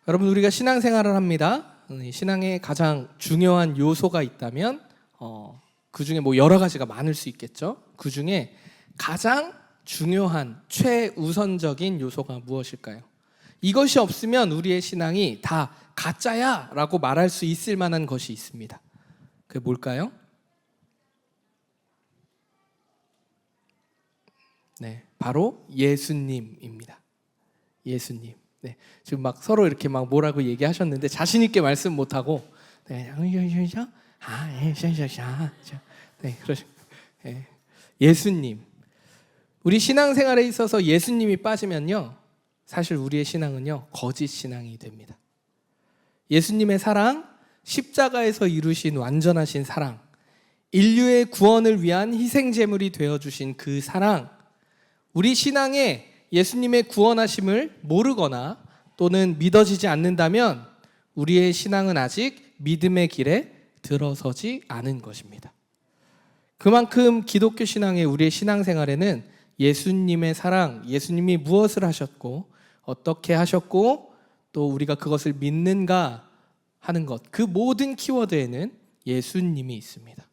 여러분, 우리가 신앙생활을 합니다. 신앙에 가장 중요한 요소가 있다면 그 중에 뭐 여러 가지가 많을 수 있겠죠. 그 중에 가장 중요한 최우선적인 요소가 무엇일까요? 이것이 없으면 우리의 신앙이 다 가짜야 라고 말할 수 있을 만한 것이 있습니다. 그게 뭘까요? 네, 바로 예수님입니다. 예수님. 네, 지금 막 서로 이렇게 막 뭐라고 얘기하셨는데 자신 있게 말씀 못 하고 네, 그러시고 예수님. 우리 신앙생활에 있어서 예수님이 빠지면요, 사실 우리의 신앙은요 거짓 신앙이 됩니다. 예수님의 사랑, 십자가에서 이루신 완전하신 사랑, 인류의 구원을 위한 희생제물이 되어주신 그 사랑, 우리 신앙에 예수님의 구원하심을 모르거나 또는 믿어지지 않는다면 우리의 신앙은 아직 믿음의 길에 들어서지 않은 것입니다. 그만큼 기독교 신앙의 우리의 신앙생활에는 예수님의 사랑, 예수님이 무엇을 하셨고 어떻게 하셨고 또 우리가 그것을 믿는가 하는 것, 그 모든 키워드에는 예수님이 있습니다.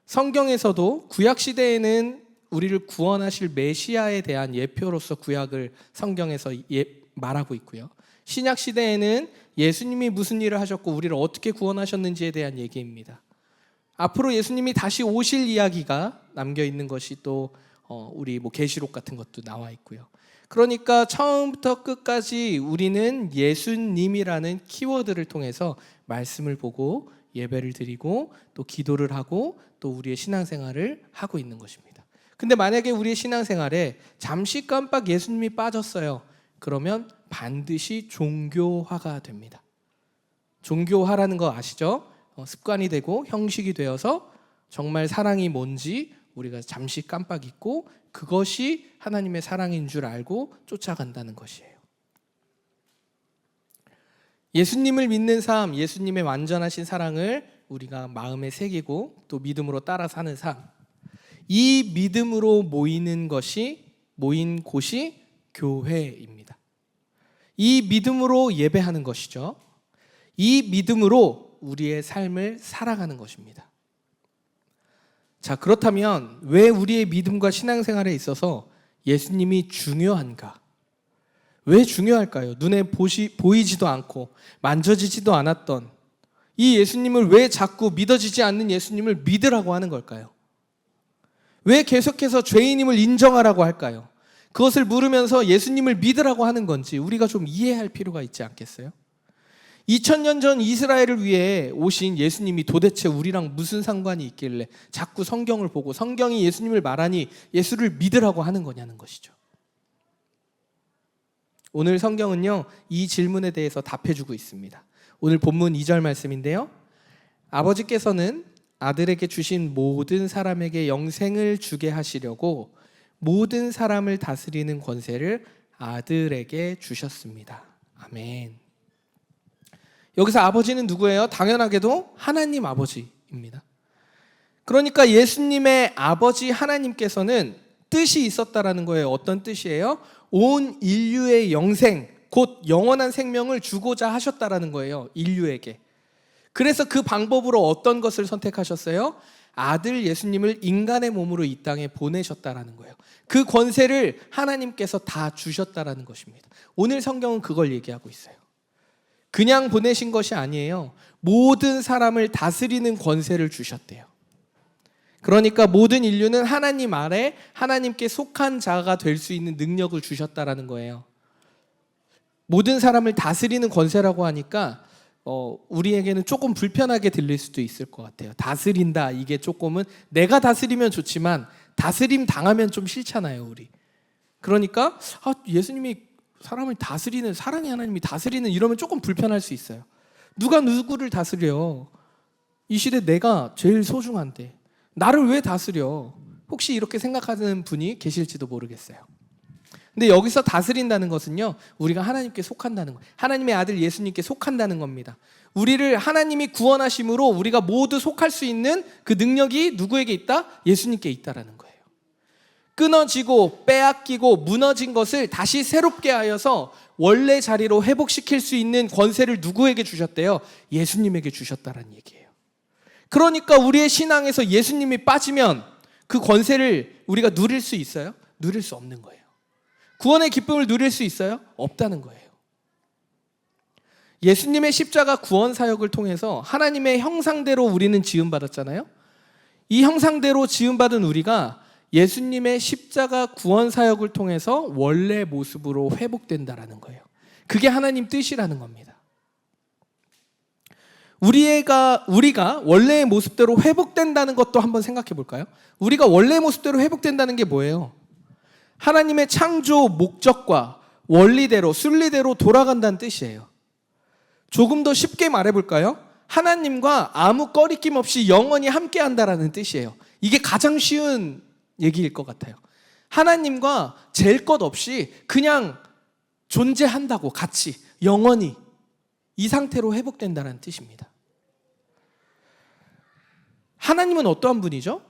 성경에서도 구약시대에는 우리를 구원하실 메시아에 대한 예표로서 구약을 성경에서 말하고 있고요. 신약시대에는 예수님이 무슨 일을 하셨고 우리를 어떻게 구원하셨는지에 대한 얘기입니다. 앞으로 예수님이 다시 오실 이야기가 남겨있는 것이 또 우리 뭐 계시록 같은 것도 나와 있고요. 그러니까 처음부터 끝까지 우리는 예수님이라는 키워드를 통해서 말씀을 보고 예배를 드리고 또 기도를 하고 또 우리의 신앙생활을 하고 있는 것입니다. 근데 만약에 우리의 신앙생활에 잠시 깜빡 예수님이 빠졌어요. 그러면 반드시 종교화가 됩니다. 종교화라는 거 아시죠? 습관이 되고 형식이 되어서 정말 사랑이 뭔지 우리가 잠시 깜빡 잊고 그것이 하나님의 사랑인 줄 알고 쫓아간다는 것이에요. 예수님을 믿는 삶, 예수님의 완전하신 사랑을 우리가 마음에 새기고 또 믿음으로 따라 사는 삶, 이 믿음으로 모인 곳이 교회입니다. 이 믿음으로 예배하는 것이죠. 이 믿음으로 우리의 삶을 살아가는 것입니다. 자, 그렇다면 왜 우리의 믿음과 신앙생활에 있어서 예수님이 중요한가? 왜 중요할까요? 눈에 보이지도 않고 만져지지도 않았던 이 예수님을 왜 자꾸 믿어지지 않는 예수님을 믿으라고 하는 걸까요? 왜 계속해서 죄인임을 인정하라고 할까요? 그것을 물으면서 예수님을 믿으라고 하는 건지 우리가 좀 이해할 필요가 있지 않겠어요? 2000년 전 이스라엘을 위해 오신 예수님이 도대체 우리랑 무슨 상관이 있길래 자꾸 성경을 보고 성경이 예수님을 말하니 예수를 믿으라고 하는 거냐는 것이죠. 오늘 성경은요, 이 질문에 대해서 답해주고 있습니다. 오늘 본문 2절 말씀인데요, 아버지께서는 아들에게 주신 모든 사람에게 영생을 주게 하시려고 모든 사람을 다스리는 권세를 아들에게 주셨습니다. 아멘. 여기서 아버지는 누구예요? 당연하게도 하나님 아버지입니다. 그러니까 예수님의 아버지 하나님께서는 뜻이 있었다라는 거예요. 어떤 뜻이에요? 온 인류의 영생, 곧 영원한 생명을 주고자 하셨다라는 거예요. 인류에게. 그래서 그 방법으로 어떤 것을 선택하셨어요? 아들 예수님을 인간의 몸으로 이 땅에 보내셨다라는 거예요. 그 권세를 하나님께서 다 주셨다라는 것입니다. 오늘 성경은 그걸 얘기하고 있어요. 그냥 보내신 것이 아니에요. 모든 사람을 다스리는 권세를 주셨대요. 그러니까 모든 인류는 하나님 아래 하나님께 속한 자가 될 수 있는 능력을 주셨다라는 거예요. 모든 사람을 다스리는 권세라고 하니까 우리에게는 조금 불편하게 들릴 수도 있을 것 같아요. 다스린다, 이게 조금은 내가 다스리면 좋지만 다스림 당하면 좀 싫잖아요, 우리. 그러니까 예수님이 사람을 다스리는, 사랑의 하나님이 다스리는, 이러면 조금 불편할 수 있어요. 누가 누구를 다스려? 이 시대 내가 제일 소중한데 나를 왜 다스려? 혹시 이렇게 생각하는 분이 계실지도 모르겠어요. 근데 여기서 다스린다는 것은요, 우리가 하나님께 속한다는 거예요. 하나님의 아들 예수님께 속한다는 겁니다. 우리를 하나님이 구원하심으로 우리가 모두 속할 수 있는 그 능력이 누구에게 있다? 예수님께 있다라는 거예요. 끊어지고 빼앗기고 무너진 것을 다시 새롭게 하여서 원래 자리로 회복시킬 수 있는 권세를 누구에게 주셨대요? 예수님에게 주셨다는 얘기예요. 그러니까 우리의 신앙에서 예수님이 빠지면 그 권세를 우리가 누릴 수 있어요? 누릴 수 없는 거예요. 구원의 기쁨을 누릴 수 있어요? 없다는 거예요. 예수님의 십자가 구원 사역을 통해서 하나님의 형상대로 우리는 지음받았잖아요. 이 형상대로 지음받은 우리가 예수님의 십자가 구원 사역을 통해서 원래 모습으로 회복된다라는 거예요. 그게 하나님 뜻이라는 겁니다. 우리가 원래의 모습대로 회복된다는 것도 한번 생각해 볼까요? 우리가 원래의 모습대로 회복된다는 게 뭐예요? 하나님의 창조 목적과 원리대로, 순리대로 돌아간다는 뜻이에요. 조금 더 쉽게 말해 볼까요? 하나님과 아무 꺼리낌 없이 영원히 함께 한다라는 뜻이에요. 이게 가장 쉬운 얘기일 것 같아요. 하나님과 잴 것 없이 그냥 존재한다고, 같이 영원히 이 상태로 회복된다는 뜻입니다. 하나님은 어떠한 분이죠?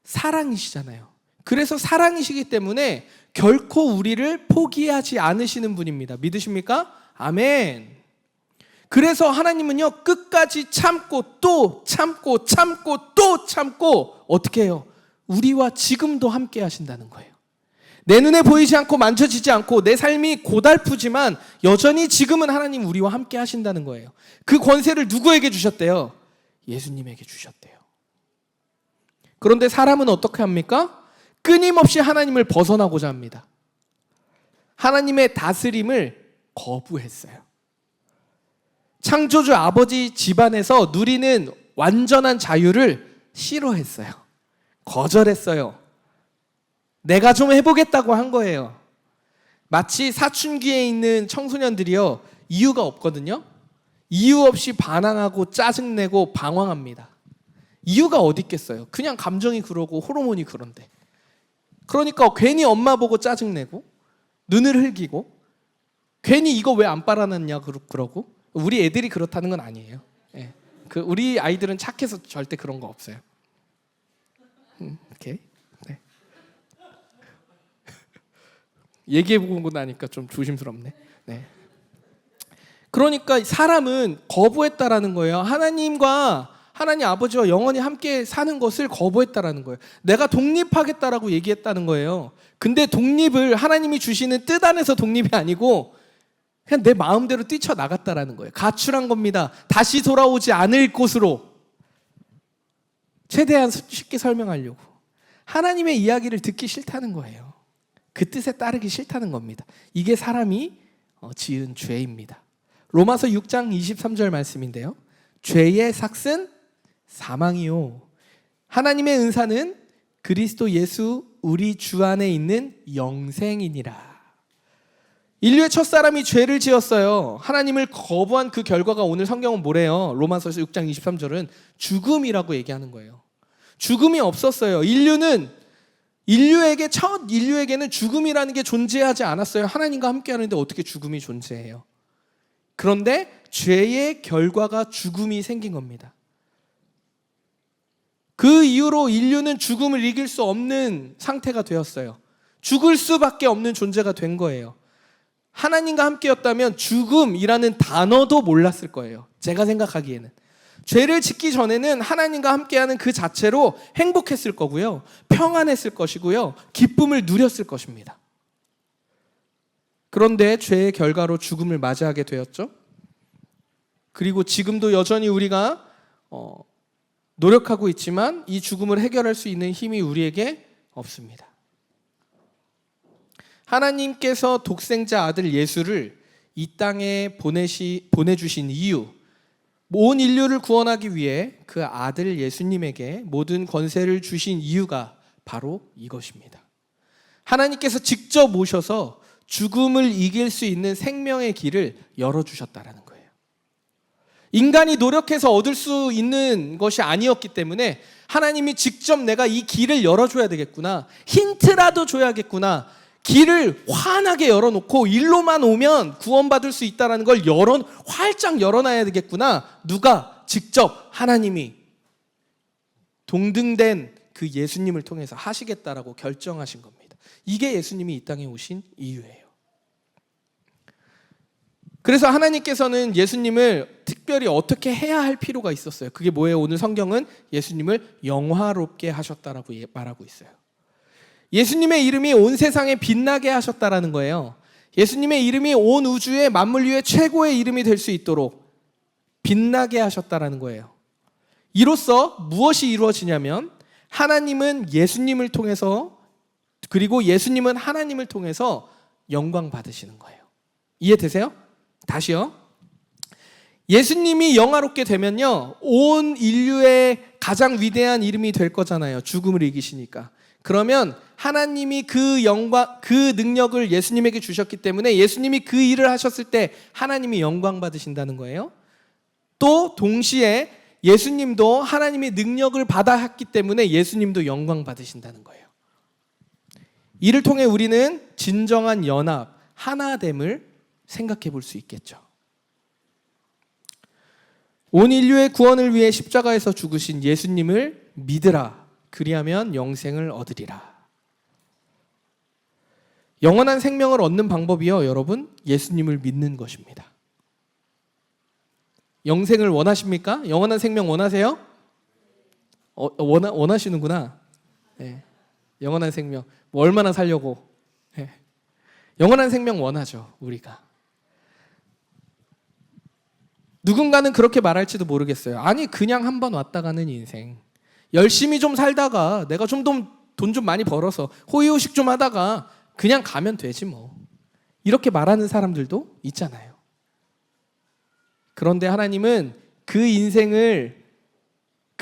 사랑이시잖아요. 그래서 사랑이시기 때문에 결코 우리를 포기하지 않으시는 분입니다. 믿으십니까? 아멘. 그래서 하나님은요, 끝까지 참고 또 참고 참고 또 참고 어떻게 해요? 우리와 지금도 함께 하신다는 거예요. 내 눈에 보이지 않고 만져지지 않고 내 삶이 고달프지만 여전히 지금은 하나님 우리와 함께 하신다는 거예요. 그 권세를 누구에게 주셨대요? 예수님에게 주셨대요. 그런데 사람은 어떻게 합니까? 끊임없이 하나님을 벗어나고자 합니다. 하나님의 다스림을 거부했어요. 창조주 아버지 집안에서 누리는 완전한 자유를 싫어했어요. 거절했어요. 내가 좀 해보겠다고 한 거예요. 마치 사춘기에 있는 청소년들이요, 이유가 없거든요. 이유 없이 반항하고 짜증내고 방황합니다. 이유가 어디 있겠어요? 그냥 감정이 그러고 호르몬이 그런데. 그러니까 괜히 엄마 보고 짜증내고 눈을 흘기고 괜히 이거 왜 안 빨아놨냐 그러고. 우리 애들이 그렇다는 건 아니에요. 예. 우리 아이들은 착해서 절대 그런 거 없어요. 오케이. 네. 얘기해보고 나니까 좀 조심스럽네. 네. 그러니까 사람은 거부했다라는 거예요. 하나님 아버지와 영원히 함께 사는 것을 거부했다라는 거예요. 내가 독립하겠다라고 얘기했다는 거예요. 근데 독립을 하나님이 주시는 뜻 안에서 독립이 아니고 그냥 내 마음대로 뛰쳐나갔다라는 거예요. 가출한 겁니다. 다시 돌아오지 않을 곳으로. 최대한 쉽게 설명하려고. 하나님의 이야기를 듣기 싫다는 거예요. 그 뜻에 따르기 싫다는 겁니다. 이게 사람이 지은 죄입니다. 로마서 6장 23절 말씀인데요. 죄의 삭은 사망이요, 하나님의 은사는 그리스도 예수 우리 주 안에 있는 영생이니라. 인류의 첫사람이 죄를 지었어요. 하나님을 거부한 그 결과가 오늘 성경은 뭐래요? 로마서 6장 23절은 죽음이라고 얘기하는 거예요. 죽음이 없었어요. 첫 인류에게는 죽음이라는 게 존재하지 않았어요. 하나님과 함께 하는데 어떻게 죽음이 존재해요? 그런데 죄의 결과가 죽음이 생긴 겁니다. 그 이후로 인류는 죽음을 이길 수 없는 상태가 되었어요. 죽을 수밖에 없는 존재가 된 거예요. 하나님과 함께였다면 죽음이라는 단어도 몰랐을 거예요. 제가 생각하기에는. 죄를 짓기 전에는 하나님과 함께하는 그 자체로 행복했을 거고요. 평안했을 것이고요. 기쁨을 누렸을 것입니다. 그런데 죄의 결과로 죽음을 맞이하게 되었죠. 그리고 지금도 여전히 우리가 노력하고 있지만 이 죽음을 해결할 수 있는 힘이 우리에게 없습니다. 하나님께서 독생자 아들 예수를 이 땅에 보내주신 이유, 온 인류를 구원하기 위해 그 아들 예수님에게 모든 권세를 주신 이유가 바로 이것입니다. 하나님께서 직접 오셔서 죽음을 이길 수 있는 생명의 길을 열어주셨다는 거예요. 인간이 노력해서 얻을 수 있는 것이 아니었기 때문에 하나님이 직접 내가 이 길을 열어줘야 되겠구나, 힌트라도 줘야겠구나, 길을 환하게 열어놓고 일로만 오면 구원받을 수 있다는 걸 활짝 열어놔야 되겠구나. 누가? 직접 하나님이 동등된 그 예수님을 통해서 하시겠다라고 결정하신 겁니다. 이게 예수님이 이 땅에 오신 이유예요. 그래서 하나님께서는 예수님을 특별히 어떻게 해야 할 필요가 있었어요. 그게 뭐예요? 오늘 성경은 예수님을 영화롭게 하셨다라고 말하고 있어요. 예수님의 이름이 온 세상에 빛나게 하셨다라는 거예요. 예수님의 이름이 온 우주의 만물 위에 최고의 이름이 될 수 있도록 빛나게 하셨다라는 거예요. 이로써 무엇이 이루어지냐면 하나님은 예수님을 통해서, 그리고 예수님은 하나님을 통해서 영광 받으시는 거예요. 이해되세요? 다시요. 예수님이 영화롭게 되면요, 온 인류의 가장 위대한 이름이 될 거잖아요. 죽음을 이기시니까. 그러면 하나님이 그 영광, 그 능력을 예수님에게 주셨기 때문에 예수님이 그 일을 하셨을 때 하나님이 영광 받으신다는 거예요. 또 동시에 예수님도 하나님의 능력을 받았기 때문에 예수님도 영광 받으신다는 거예요. 이를 통해 우리는 진정한 연합, 하나됨을 생각해 볼 수 있겠죠. 온 인류의 구원을 위해 십자가에서 죽으신 예수님을 믿으라. 그리하면 영생을 얻으리라. 영원한 생명을 얻는 방법이요, 여러분, 예수님을 믿는 것입니다. 영생을 원하십니까? 영원한 생명 원하세요? 원하시는구나. 네. 영원한 생명. 뭐 얼마나 살려고? 네. 영원한 생명 원하죠, 우리가. 누군가는 그렇게 말할지도 모르겠어요. 아니, 그냥 한번 왔다 가는 인생. 열심히 좀 살다가 내가 좀 돈 좀 많이 벌어서 호의호식 좀 하다가 그냥 가면 되지 뭐. 이렇게 말하는 사람들도 있잖아요. 그런데 하나님은 그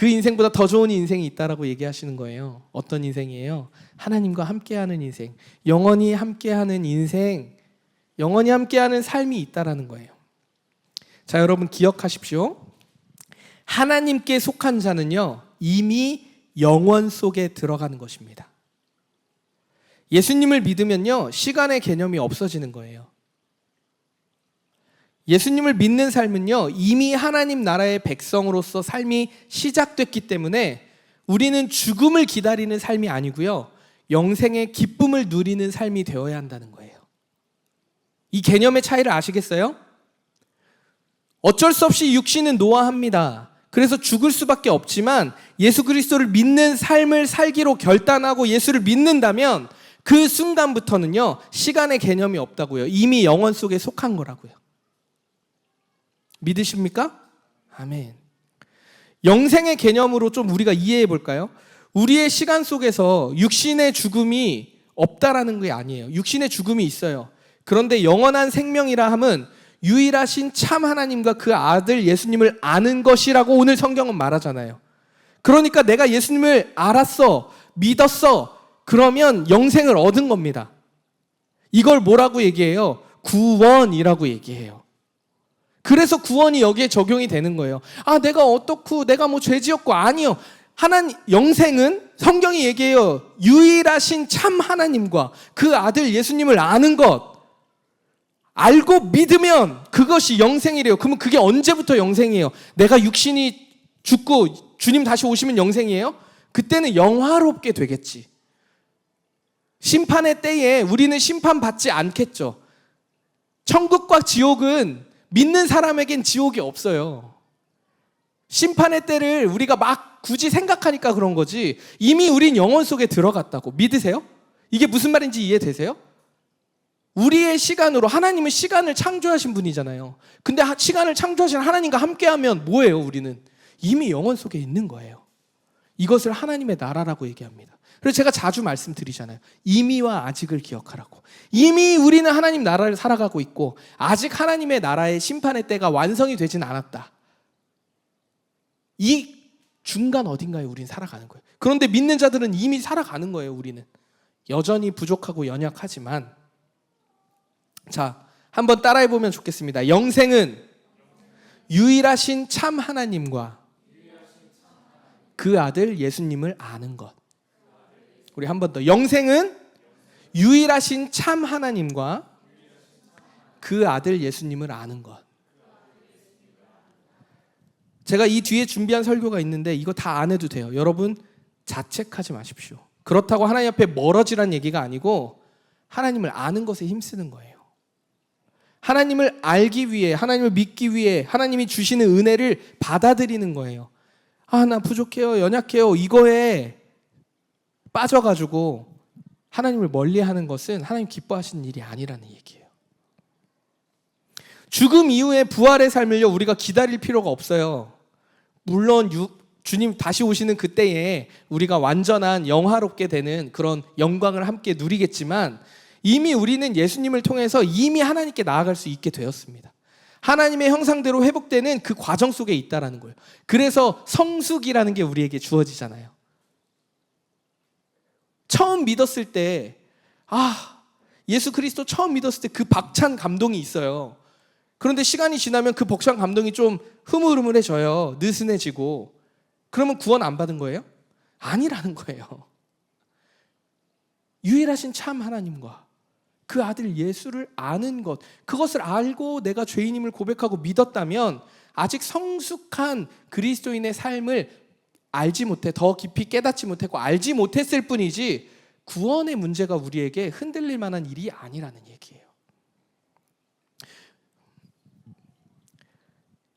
인생보다 더 좋은 인생이 있다라고 얘기하시는 거예요. 어떤 인생이에요? 하나님과 함께하는 인생, 영원히 함께하는 인생, 영원히 함께하는 삶이 있다라는 거예요. 자, 여러분 기억하십시오. 하나님께 속한 자는요, 이미 영원 속에 들어가는 것입니다. 예수님을 믿으면요, 시간의 개념이 없어지는 거예요. 예수님을 믿는 삶은요, 이미 하나님 나라의 백성으로서 삶이 시작됐기 때문에 우리는 죽음을 기다리는 삶이 아니고요, 영생의 기쁨을 누리는 삶이 되어야 한다는 거예요. 이 개념의 차이를 아시겠어요? 어쩔 수 없이 육신은 노화합니다. 그래서 죽을 수밖에 없지만 예수 그리스도를 믿는 삶을 살기로 결단하고 예수를 믿는다면 그 순간부터는요, 시간의 개념이 없다고요. 이미 영원 속에 속한 거라고요. 믿으십니까? 아멘. 영생의 개념으로 좀 우리가 이해해 볼까요? 우리의 시간 속에서 육신의 죽음이 없다라는 게 아니에요. 육신의 죽음이 있어요. 그런데 영원한 생명이라 함은 유일하신 참 하나님과 그 아들 예수님을 아는 것이라고 오늘 성경은 말하잖아요. 그러니까 내가 예수님을 알았어, 믿었어, 그러면 영생을 얻은 겁니다. 이걸 뭐라고 얘기해요? 구원이라고 얘기해요. 그래서 구원이 여기에 적용이 되는 거예요. 아, 내가 어떻고 내가 뭐 죄 지었고, 아니요. 하나님, 영생은 성경이 얘기해요. 유일하신 참 하나님과 그 아들 예수님을 아는 것, 알고 믿으면 그것이 영생이래요. 그러면 그게 언제부터 영생이에요? 내가 육신이 죽고 주님 다시 오시면 영생이에요? 그때는 영화롭게 되겠지. 심판의 때에 우리는 심판받지 않겠죠. 천국과 지옥은 믿는 사람에겐 지옥이 없어요. 심판의 때를 우리가 막 굳이 생각하니까 그런 거지, 이미 우린 영원 속에 들어갔다고. 믿으세요? 이게 무슨 말인지 이해되세요? 우리의 시간으로, 하나님은 시간을 창조하신 분이잖아요. 근데 시간을 창조하신 하나님과 함께하면 뭐예요? 우리는 이미 영원 속에 있는 거예요. 이것을 하나님의 나라라고 얘기합니다. 그래서 제가 자주 말씀드리잖아요. 이미와 아직을 기억하라고. 이미 우리는 하나님 나라를 살아가고 있고 아직 하나님의 나라의 심판의 때가 완성이 되진 않았다. 이 중간 어딘가에 우리는 살아가는 거예요. 그런데 믿는 자들은 이미 살아가는 거예요. 우리는 여전히 부족하고 연약하지만, 자, 한번 따라해보면 좋겠습니다. 영생은 유일하신 참 하나님과 그 아들 예수님을 아는 것. 우리 한 번 더. 영생은 유일하신 참 하나님과 그 아들 예수님을 아는 것. 제가 이 뒤에 준비한 설교가 있는데 이거 다 안 해도 돼요. 여러분 자책하지 마십시오. 그렇다고 하나님 앞에 멀어지란 얘기가 아니고 하나님을 아는 것에 힘쓰는 거예요. 하나님을 알기 위해, 하나님을 믿기 위해 하나님이 주시는 은혜를 받아들이는 거예요. 나 부족해요, 연약해요, 이거에 빠져가지고 하나님을 멀리하는 것은 하나님 기뻐하시는 일이 아니라는 얘기예요. 죽음 이후에 부활의 삶을요, 우리가 기다릴 필요가 없어요. 물론 주님 다시 오시는 그때에 우리가 완전한 영화롭게 되는 그런 영광을 함께 누리겠지만, 이미 우리는 예수님을 통해서 이미 하나님께 나아갈 수 있게 되었습니다. 하나님의 형상대로 회복되는 그 과정 속에 있다라는 거예요. 그래서 성숙이라는 게 우리에게 주어지잖아요. 처음 믿었을 때, 예수 그리스도 처음 믿었을 때 그 벅찬 감동이 있어요. 그런데 시간이 지나면 그 벅찬 감동이 좀 흐물흐물해져요. 느슨해지고. 그러면 구원 안 받은 거예요? 아니라는 거예요. 유일하신 참 하나님과 그 아들 예수를 아는 것, 그것을 알고 내가 죄인임을 고백하고 믿었다면 아직 성숙한 그리스도인의 삶을 알지 못해, 더 깊이 깨닫지 못했고 알지 못했을 뿐이지, 구원의 문제가 우리에게 흔들릴 만한 일이 아니라는 얘기예요.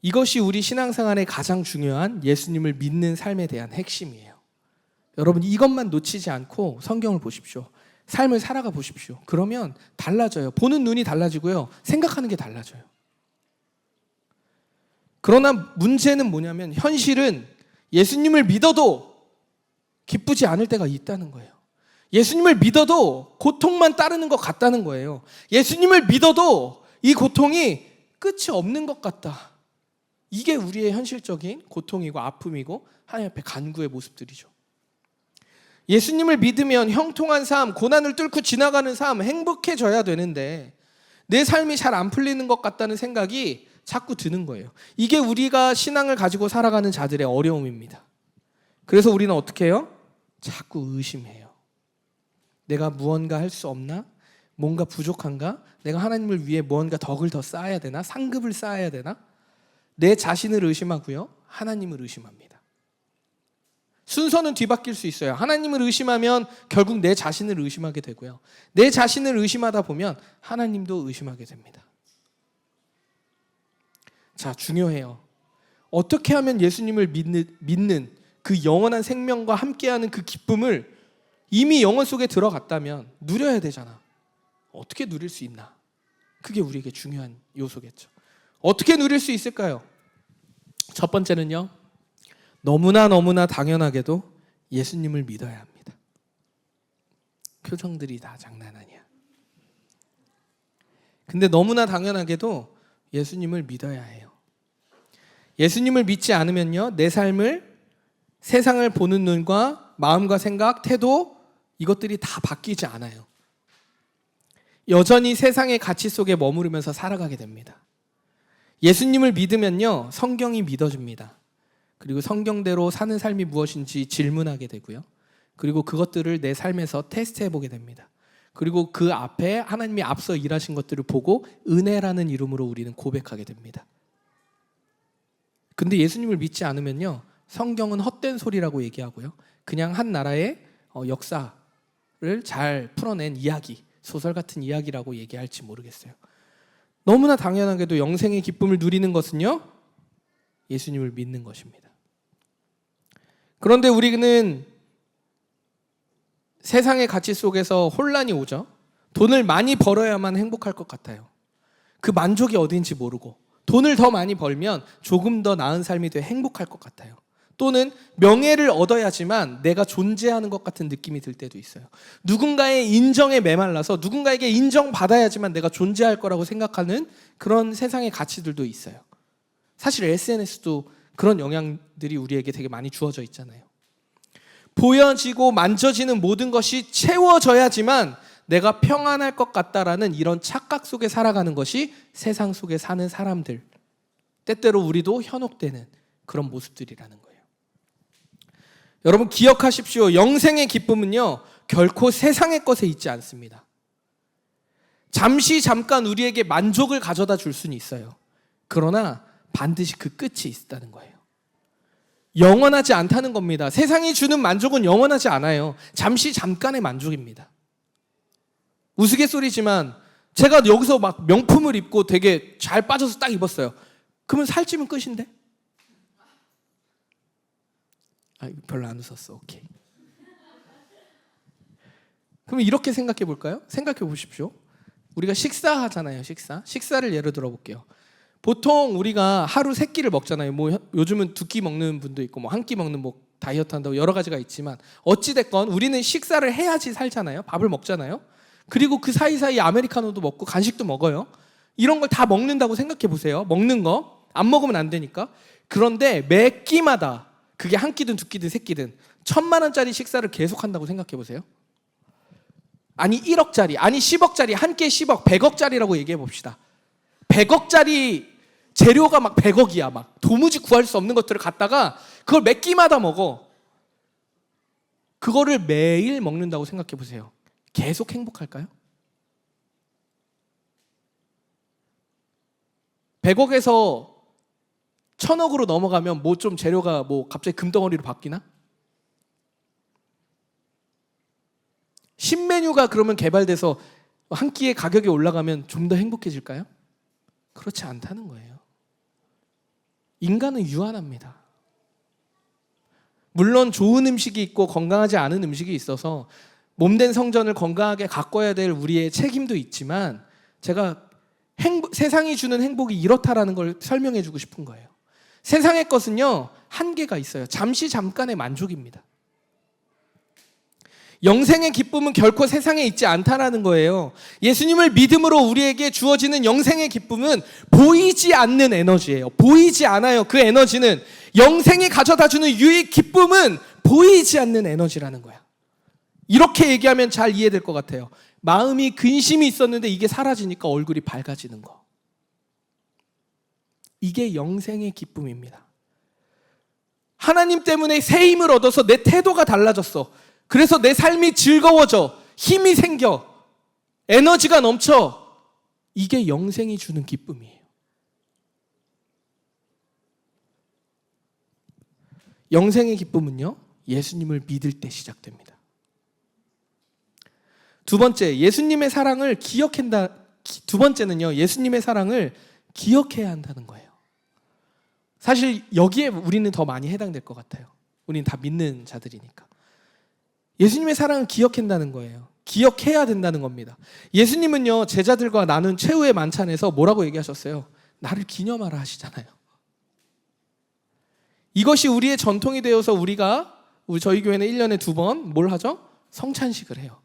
이것이 우리 신앙생활의 가장 중요한 예수님을 믿는 삶에 대한 핵심이에요. 여러분, 이것만 놓치지 않고 성경을 보십시오. 삶을 살아가 보십시오. 그러면 달라져요. 보는 눈이 달라지고요, 생각하는 게 달라져요. 그러나 문제는 뭐냐면, 현실은 예수님을 믿어도 기쁘지 않을 때가 있다는 거예요. 예수님을 믿어도 고통만 따르는 것 같다는 거예요. 예수님을 믿어도 이 고통이 끝이 없는 것 같다. 이게 우리의 현실적인 고통이고 아픔이고 하나님 앞에 간구의 모습들이죠. 예수님을 믿으면 형통한 삶, 고난을 뚫고 지나가는 삶, 행복해져야 되는데 내 삶이 잘 안 풀리는 것 같다는 생각이 자꾸 드는 거예요. 이게 우리가 신앙을 가지고 살아가는 자들의 어려움입니다. 그래서 우리는 어떻게 해요? 자꾸 의심해요. 내가 무언가 할 수 없나? 뭔가 부족한가? 내가 하나님을 위해 무언가 덕을 더 쌓아야 되나? 상급을 쌓아야 되나? 내 자신을 의심하고요, 하나님을 의심합니다. 순서는 뒤바뀔 수 있어요. 하나님을 의심하면 결국 내 자신을 의심하게 되고요, 내 자신을 의심하다 보면 하나님도 의심하게 됩니다. 자, 중요해요. 어떻게 하면 예수님을 믿는 그 영원한 생명과 함께하는 그 기쁨을 이미 영혼 속에 들어갔다면 누려야 되잖아. 어떻게 누릴 수 있나? 그게 우리에게 중요한 요소겠죠. 어떻게 누릴 수 있을까요? 첫 번째는요, 너무나 당연하게도 예수님을 믿어야 합니다. 표정들이 다 장난 아니야. 근데 너무나 당연하게도 예수님을 믿어야 해요. 예수님을 믿지 않으면요, 내 삶을, 세상을 보는 눈과 마음과 생각, 태도, 이것들이 다 바뀌지 않아요. 여전히 세상의 가치 속에 머무르면서 살아가게 됩니다. 예수님을 믿으면요, 성경이 믿어줍니다. 그리고 성경대로 사는 삶이 무엇인지 질문하게 되고요, 그리고 그것들을 내 삶에서 테스트해보게 됩니다. 그리고 그 앞에 하나님이 앞서 일하신 것들을 보고 은혜라는 이름으로 우리는 고백하게 됩니다. 근데 예수님을 믿지 않으면요, 성경은 헛된 소리라고 얘기하고요, 그냥 한 나라의 역사를 잘 풀어낸 이야기, 소설 같은 이야기라고 얘기할지 모르겠어요. 너무나 당연하게도 영생의 기쁨을 누리는 것은요, 예수님을 믿는 것입니다. 그런데 우리는 세상의 가치 속에서 혼란이 오죠. 돈을 많이 벌어야만 행복할 것 같아요. 그 만족이 어디인지 모르고, 돈을 더 많이 벌면 조금 더 나은 삶이 돼 행복할 것 같아요. 또는 명예를 얻어야지만 내가 존재하는 것 같은 느낌이 들 때도 있어요. 누군가의 인정에 메말라서 누군가에게 인정받아야지만 내가 존재할 거라고 생각하는 그런 세상의 가치들도 있어요. 사실 SNS도 그런 영향들이 우리에게 되게 많이 주어져 있잖아요. 보여지고 만져지는 모든 것이 채워져야지만 내가 평안할 것 같다라는 이런 착각 속에 살아가는 것이 세상 속에 사는 사람들, 때때로 우리도 현혹되는 그런 모습들이라는 거예요. 여러분, 기억하십시오. 영생의 기쁨은요, 결코 세상의 것에 있지 않습니다. 잠깐 우리에게 만족을 가져다 줄 수는 있어요. 그러나 반드시 그 끝이 있다는 거예요. 영원하지 않다는 겁니다. 세상이 주는 만족은 영원하지 않아요. 잠깐의 만족입니다. 우스갯소리지만 제가 여기서 막 명품을 입고 되게 잘 빠져서 딱 입었어요. 그러면 살찌면 끝인데? 별로 안 웃었어. 오케이. 그럼 이렇게 생각해 볼까요? 생각해 보십시오. 우리가 식사하잖아요. 식사를 예로 들어 볼게요. 보통 우리가 하루 3끼를 먹잖아요. 뭐 요즘은 2끼 먹는 분도 있고 뭐 1끼 먹는 뭐 다이어트 한다고 여러 가지가 있지만 어찌 됐건 우리는 식사를 해야지 살잖아요. 밥을 먹잖아요. 그리고 그 사이사이 아메리카노도 먹고 간식도 먹어요. 이런 걸 다 먹는다고 생각해 보세요. 먹는 거 안 먹으면 안 되니까. 그런데 매 끼마다 그게 1끼든 2끼든 3끼든 1,000만 원짜리 식사를 계속 한다고 생각해 보세요. 아니 1억짜리, 아니 10억짜리, 한 끼에 10억, 100억짜리라고 얘기해 봅시다. 100억짜리 재료가 막 100억이야. 막 도무지 구할 수 없는 것들을 갖다가 그걸 몇 끼마다 먹어. 그거를 매일 먹는다고 생각해 보세요. 계속 행복할까요? 100억에서 1000억으로 넘어가면 뭐 좀 재료가 뭐 갑자기 금덩어리로 바뀌나? 신메뉴가 그러면 개발돼서 한 끼의 가격이 올라가면 좀 더 행복해질까요? 그렇지 않다는 거예요. 인간은 유한합니다. 물론 좋은 음식이 있고 건강하지 않은 음식이 있어서 몸된 성전을 건강하게 가꿔야 될 우리의 책임도 있지만 제가 세상이 주는 행복이 이렇다라는 걸 설명해 주고 싶은 거예요. 세상의 것은요, 한계가 있어요. 잠깐의 만족입니다. 영생의 기쁨은 결코 세상에 있지 않다라는 거예요. 예수님을 믿음으로 우리에게 주어지는 영생의 기쁨은 보이지 않는 에너지예요. 보이지 않아요. 그 에너지는 영생이 가져다주는 유익 기쁨은 보이지 않는 에너지라는 거야. 이렇게 얘기하면 잘 이해될 것 같아요. 마음이 근심이 있었는데 이게 사라지니까 얼굴이 밝아지는 거. 이게 영생의 기쁨입니다. 하나님 때문에 새 힘을 얻어서 내 태도가 달라졌어. 그래서 내 삶이 즐거워져. 힘이 생겨. 에너지가 넘쳐. 이게 영생이 주는 기쁨이에요. 영생의 기쁨은요, 예수님을 믿을 때 시작됩니다. 두 번째는요, 예수님의 사랑을 기억해야 한다는 거예요. 사실 여기에 우리는 더 많이 해당될 것 같아요. 우리는 다 믿는 자들이니까. 예수님의 사랑을 기억한다는 거예요. 기억해야 된다는 겁니다. 예수님은요, 제자들과 나눈 최후의 만찬에서 뭐라고 얘기하셨어요? 나를 기념하라 하시잖아요. 이것이 우리의 전통이 되어서 저희 교회는 1년에 2번 뭘 하죠? 성찬식을 해요.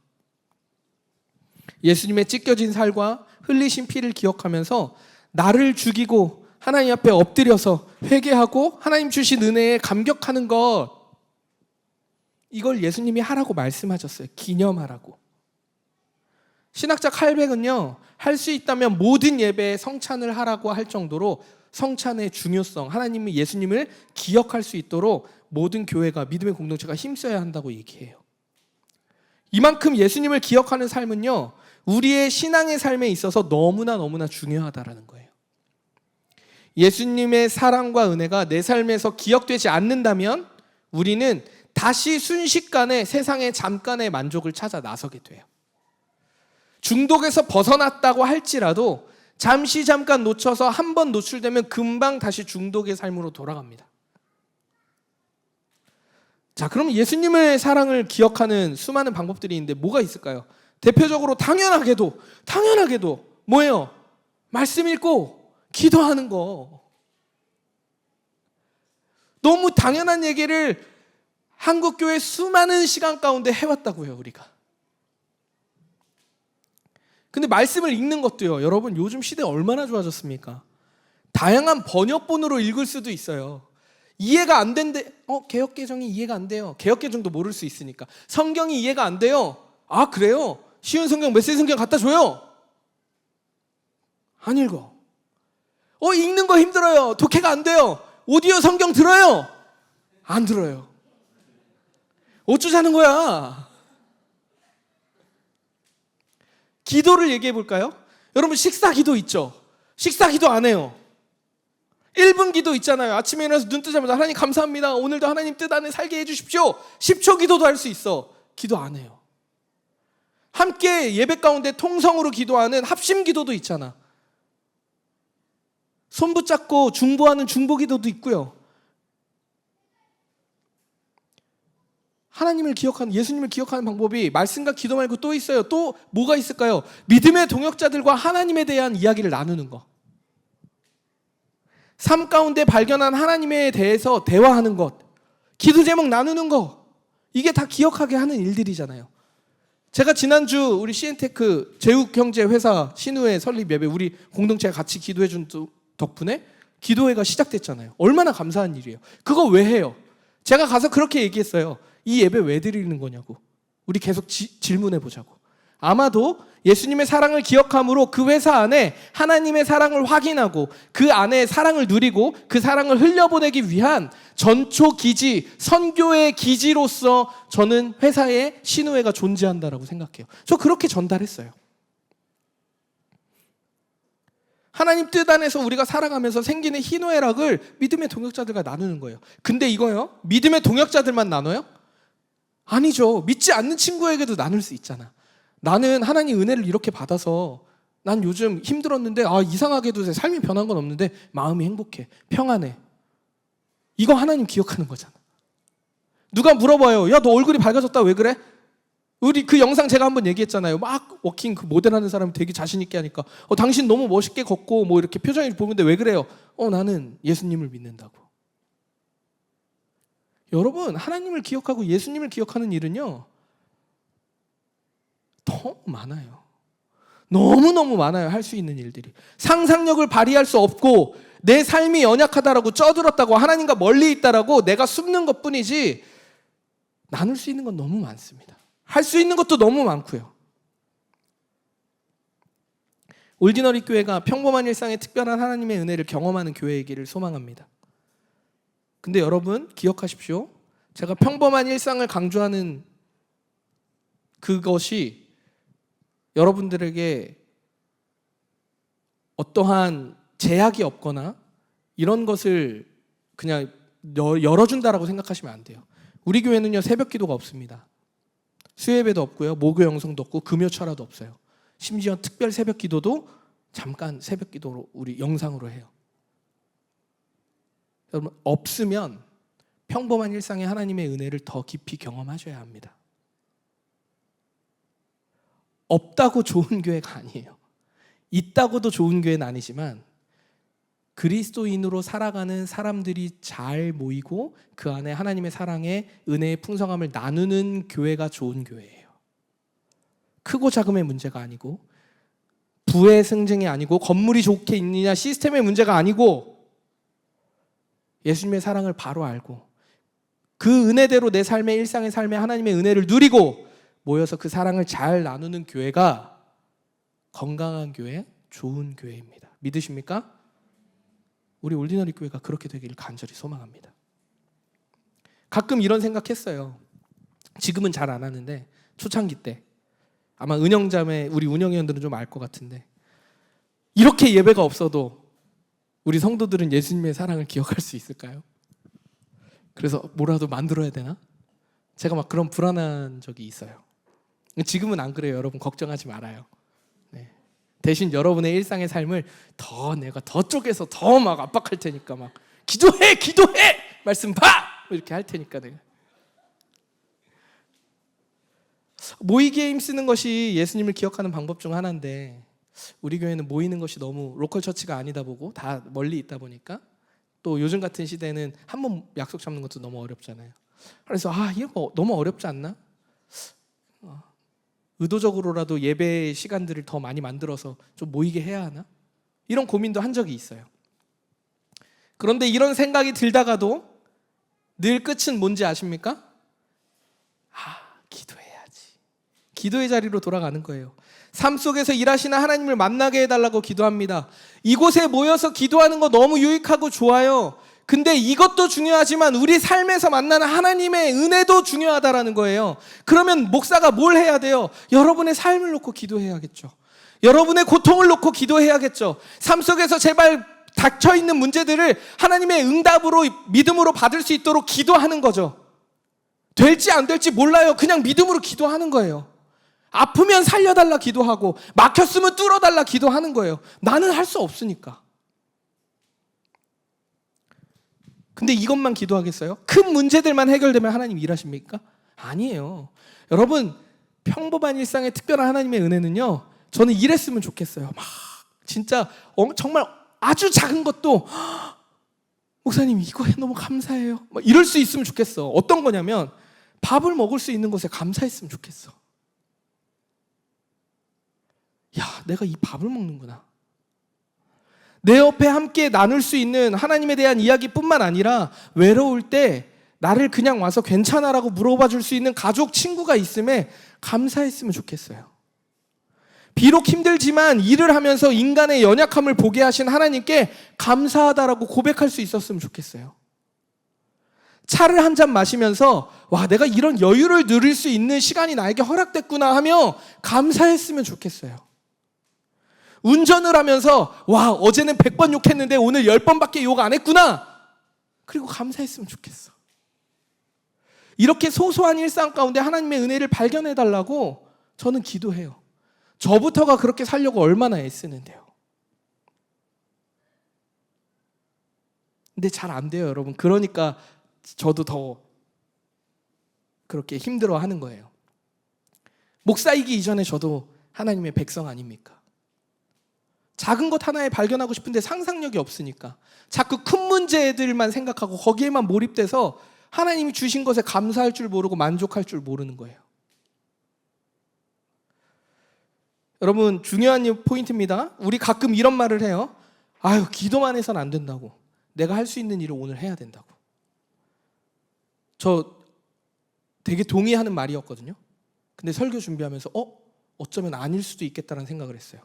예수님의 찢겨진 살과 흘리신 피를 기억하면서 나를 죽이고 하나님 앞에 엎드려서 회개하고 하나님 주신 은혜에 감격하는 것, 이걸 예수님이 하라고 말씀하셨어요. 기념하라고. 신학자 칼백은요, 할 수 있다면 모든 예배에 성찬을 하라고 할 정도로 성찬의 중요성, 하나님이 예수님을 기억할 수 있도록 모든 교회가, 믿음의 공동체가 힘써야 한다고 얘기해요. 이만큼 예수님을 기억하는 삶은요, 우리의 신앙의 삶에 있어서 너무나 중요하다라는 거예요. 예수님의 사랑과 은혜가 내 삶에서 기억되지 않는다면 우리는 다시 순식간에 세상의 잠깐의 만족을 찾아 나서게 돼요. 중독에서 벗어났다고 할지라도 잠깐 놓쳐서 한 번 노출되면 금방 다시 중독의 삶으로 돌아갑니다. 자, 그럼 예수님의 사랑을 기억하는 수많은 방법들이 있는데 뭐가 있을까요? 대표적으로 당연하게도 뭐예요? 말씀 읽고 기도하는 거. 너무 당연한 얘기를 한국교회 수많은 시간 가운데 해왔다고요, 우리가. 근데 말씀을 읽는 것도요, 여러분 요즘 시대 얼마나 좋아졌습니까? 다양한 번역본으로 읽을 수도 있어요. 이해가 안 된대. 개역개정이 이해가 안 돼요. 개역개정도 모를 수 있으니까. 성경이 이해가 안 돼요. 아, 그래요? 쉬운 성경, 메시지 성경 갖다 줘요. 안 읽어. 읽는 거 힘들어요. 독해가 안 돼요. 오디오 성경 들어요. 안 들어요. 어쩌자는 거야? 기도를 얘기해 볼까요? 여러분 식사 기도 있죠? 식사 기도 안 해요. 1분 기도 있잖아요. 아침에 일어나서 눈 뜨자마자 하나님 감사합니다. 오늘도 하나님 뜻 안에 살게 해주십시오. 10초 기도도 할 수 있어. 기도 안 해요. 함께 예배 가운데 통성으로 기도하는 합심 기도도 있잖아. 손 붙잡고 중보하는 중보 기도도 있고요. 하나님을 기억하는, 예수님을 기억하는 방법이 말씀과 기도 말고 또 있어요. 또 뭐가 있을까요? 믿음의 동역자들과 하나님에 대한 이야기를 나누는 거. 삶 가운데 발견한 하나님에 대해서 대화하는 것. 기도 제목 나누는 거. 이게 다 기억하게 하는 일들이잖아요. 제가 지난주 우리 CN테크 제육 형제 회사 신우회 설립 예배 우리 공동체가 같이 기도해 준 덕분에 기도회가 시작됐잖아요. 얼마나 감사한 일이에요. 그거 왜 해요? 제가 가서 그렇게 얘기했어요. 이 예배 왜 드리는 거냐고. 우리 계속 질문해 보자고. 아마도 예수님의 사랑을 기억함으로 그 회사 안에 하나님의 사랑을 확인하고 그 안에 사랑을 누리고 그 사랑을 흘려보내기 위한 전초 기지, 선교의 기지로서 저는 회사에 신우회가 존재한다라고 생각해요. 저 그렇게 전달했어요. 하나님 뜻 안에서 우리가 살아가면서 생기는 희노애락을 믿음의 동역자들과 나누는 거예요. 근데 이거요? 믿음의 동역자들만 나눠요? 아니죠. 믿지 않는 친구에게도 나눌 수 있잖아. 나는 하나님 은혜를 이렇게 받아서 난 요즘 힘들었는데 이상하게도 제 삶이 변한 건 없는데 마음이 행복해, 평안해. 이거 하나님 기억하는 거잖아. 누가 물어봐요. 야, 너 얼굴이 밝아졌다. 왜 그래? 우리 그 영상 제가 한번 얘기했잖아요. 막 워킹 그 모델하는 사람이 되게 자신 있게 하니까 당신 너무 멋있게 걷고 뭐 이렇게 표정이 보는데 왜 그래요? 나는 예수님을 믿는다고. 여러분, 하나님을 기억하고 예수님을 기억하는 일은요 너무 많아요. 너무너무 많아요. 할 수 있는 일들이. 상상력을 발휘할 수 없고 내 삶이 연약하다라고 쪄들었다고 하나님과 멀리 있다라고 내가 숨는 것뿐이지 나눌 수 있는 건 너무 많습니다. 할 수 있는 것도 너무 많고요. 올디너리 교회가 평범한 일상에 특별한 하나님의 은혜를 경험하는 교회이기를 소망합니다. 근데 여러분 기억하십시오. 제가 평범한 일상을 강조하는 그것이 여러분들에게 어떠한 제약이 없거나 이런 것을 그냥 열어준다라고 생각하시면 안 돼요. 우리 교회는요 새벽 기도가 없습니다. 수요예배도 없고요, 목요 영성도 없고 금요철화도 없어요. 심지어 특별 새벽 기도도 잠깐 새벽 기도로 우리 영상으로 해요. 여러분, 없으면 평범한 일상의 하나님의 은혜를 더 깊이 경험하셔야 합니다. 없다고 좋은 교회가 아니에요. 있다고도 좋은 교회는 아니지만 그리스도인으로 살아가는 사람들이 잘 모이고 그 안에 하나님의 사랑의 은혜의 풍성함을 나누는 교회가 좋은 교회예요. 크고 작음의 문제가 아니고 부의 승쟁이 아니고 건물이 좋게 있느냐 시스템의 문제가 아니고 예수님의 사랑을 바로 알고 그 은혜대로 내 삶의 일상의 삶에 하나님의 은혜를 누리고 모여서 그 사랑을 잘 나누는 교회가 건강한 교회, 좋은 교회입니다. 믿으십니까? 우리 올디너리 교회가 그렇게 되기를 간절히 소망합니다. 가끔 이런 생각했어요. 지금은 잘 안 하는데 초창기 때 아마 은영자매 우리 운영위원들은 좀 알 것 같은데 이렇게 예배가 없어도 우리 성도들은 예수님의 사랑을 기억할 수 있을까요? 그래서 뭐라도 만들어야 되나? 제가 막 그런 불안한 적이 있어요. 지금은 안 그래요. 여러분 걱정하지 말아요. 네. 대신 여러분의 일상의 삶을 내가 더 쪼개서 더 막 압박할 테니까 막 기도해 말씀 봐 이렇게 할 테니까 내가 모이기에 힘쓰는 것이 예수님을 기억하는 방법 중 하나인데 우리 교회는 모이는 것이 너무 로컬 처치가 아니다 보고 다 멀리 있다 보니까 또 요즘 같은 시대는 한 번 약속 잡는 것도 너무 어렵잖아요. 그래서 이거 너무 어렵지 않나? 의도적으로라도 예배 시간들을 더 많이 만들어서 좀 모이게 해야 하나? 이런 고민도 한 적이 있어요. 그런데 이런 생각이 들다가도 늘 끝은 뭔지 아십니까? 기도해야지. 기도의 자리로 돌아가는 거예요. 삶 속에서 일하시는 하나님을 만나게 해달라고 기도합니다. 이곳에 모여서 기도하는 거 너무 유익하고 좋아요. 근데 이것도 중요하지만 우리 삶에서 만나는 하나님의 은혜도 중요하다라는 거예요. 그러면 목사가 뭘 해야 돼요? 여러분의 삶을 놓고 기도해야겠죠. 여러분의 고통을 놓고 기도해야겠죠. 삶 속에서 제발 닥쳐있는 문제들을 하나님의 응답으로 믿음으로 받을 수 있도록 기도하는 거죠. 될지 안 될지 몰라요. 그냥 믿음으로 기도하는 거예요. 아프면 살려달라 기도하고 막혔으면 뚫어달라 기도하는 거예요. 나는 할 수 없으니까. 근데 이것만 기도하겠어요? 큰 문제들만 해결되면 하나님 일하십니까? 아니에요. 여러분, 평범한 일상의 특별한 하나님의 은혜는요, 저는 이랬으면 좋겠어요. 막 진짜 정말 아주 작은 것도 목사님 이거 너무 감사해요, 막 이럴 수 있으면 좋겠어. 어떤 거냐면 밥을 먹을 수 있는 것에 감사했으면 좋겠어. 야, 내가 이 밥을 먹는구나. 내 옆에 함께 나눌 수 있는 하나님에 대한 이야기뿐만 아니라 외로울 때 나를 그냥 와서 괜찮아라고 물어봐 줄 수 있는 가족, 친구가 있음에 감사했으면 좋겠어요. 비록 힘들지만 일을 하면서 인간의 연약함을 보게 하신 하나님께 감사하다라고 고백할 수 있었으면 좋겠어요. 차를 한 잔 마시면서 와, 내가 이런 여유를 누릴 수 있는 시간이 나에게 허락됐구나 하며 감사했으면 좋겠어요. 운전을 하면서 와, 어제는 100번 욕했는데 오늘 10번밖에 욕 안 했구나, 그리고 감사했으면 좋겠어. 이렇게 소소한 일상 가운데 하나님의 은혜를 발견해달라고 저는 기도해요. 저부터가 그렇게 살려고 얼마나 애쓰는데요. 근데 잘 안 돼요, 여러분. 그러니까 저도 더 그렇게 힘들어하는 거예요. 목사이기 이전에 저도 하나님의 백성 아닙니까? 작은 것 하나에 발견하고 싶은데 상상력이 없으니까 자꾸 큰 문제들만 생각하고 거기에만 몰입돼서 하나님이 주신 것에 감사할 줄 모르고 만족할 줄 모르는 거예요. 여러분, 중요한 포인트입니다. 우리 가끔 이런 말을 해요. 아유, 기도만 해서는 안 된다고. 내가 할 수 있는 일을 오늘 해야 된다고. 저 되게 동의하는 말이었거든요. 근데 설교 준비하면서 어쩌면 아닐 수도 있겠다는 생각을 했어요.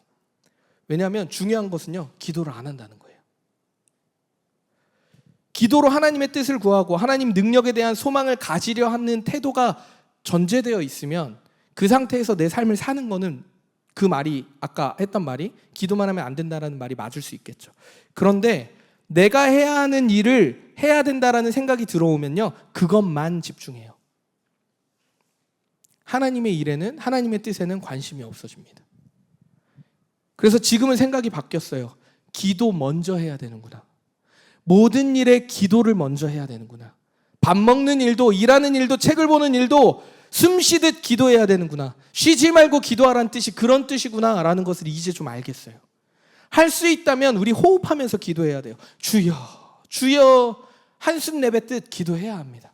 왜냐하면 중요한 것은요, 기도를 안 한다는 거예요. 기도로 하나님의 뜻을 구하고 하나님 능력에 대한 소망을 가지려 하는 태도가 전제되어 있으면 그 상태에서 내 삶을 사는 거는 그 말이, 아까 했던 말이 기도만 하면 안 된다는 말이 맞을 수 있겠죠. 그런데 내가 해야 하는 일을 해야 된다라는 생각이 들어오면요, 그것만 집중해요. 하나님의 일에는, 하나님의 뜻에는 관심이 없어집니다. 그래서 지금은 생각이 바뀌었어요. 기도 먼저 해야 되는구나. 모든 일에 기도를 먼저 해야 되는구나. 밥 먹는 일도, 일하는 일도, 책을 보는 일도 숨 쉬듯 기도해야 되는구나. 쉬지 말고 기도하라는 뜻이 그런 뜻이구나 라는 것을 이제 좀 알겠어요. 할 수 있다면 우리 호흡하면서 기도해야 돼요. 주여, 주여, 한숨 내뱉듯 기도해야 합니다.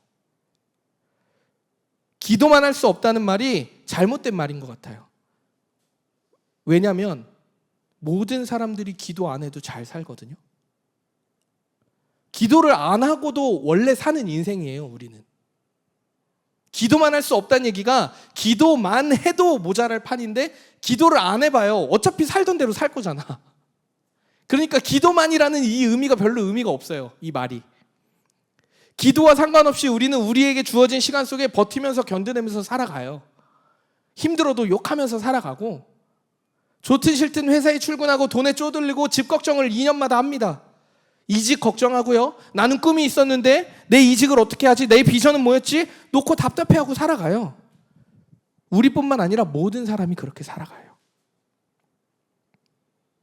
기도만 할 수 없다는 말이 잘못된 말인 것 같아요. 왜냐하면 모든 사람들이 기도 안 해도 잘 살거든요. 기도를 안 하고도 원래 사는 인생이에요, 우리는. 기도만 할 수 없다는 얘기가 기도만 해도 모자랄 판인데 기도를 안 해봐요. 어차피 살던 대로 살 거잖아. 그러니까 기도만이라는 이 의미가 별로 의미가 없어요, 이 말이. 기도와 상관없이 우리는 우리에게 주어진 시간 속에 버티면서 견뎌내면서 살아가요. 힘들어도 욕하면서 살아가고, 좋든 싫든 회사에 출근하고 돈에 쪼들리고 집 걱정을 2년마다 합니다. 이직 걱정하고요. 나는 꿈이 있었는데 내 이직을 어떻게 하지? 내 비전은 뭐였지? 놓고 답답해하고 살아가요. 우리뿐만 아니라 모든 사람이 그렇게 살아가요.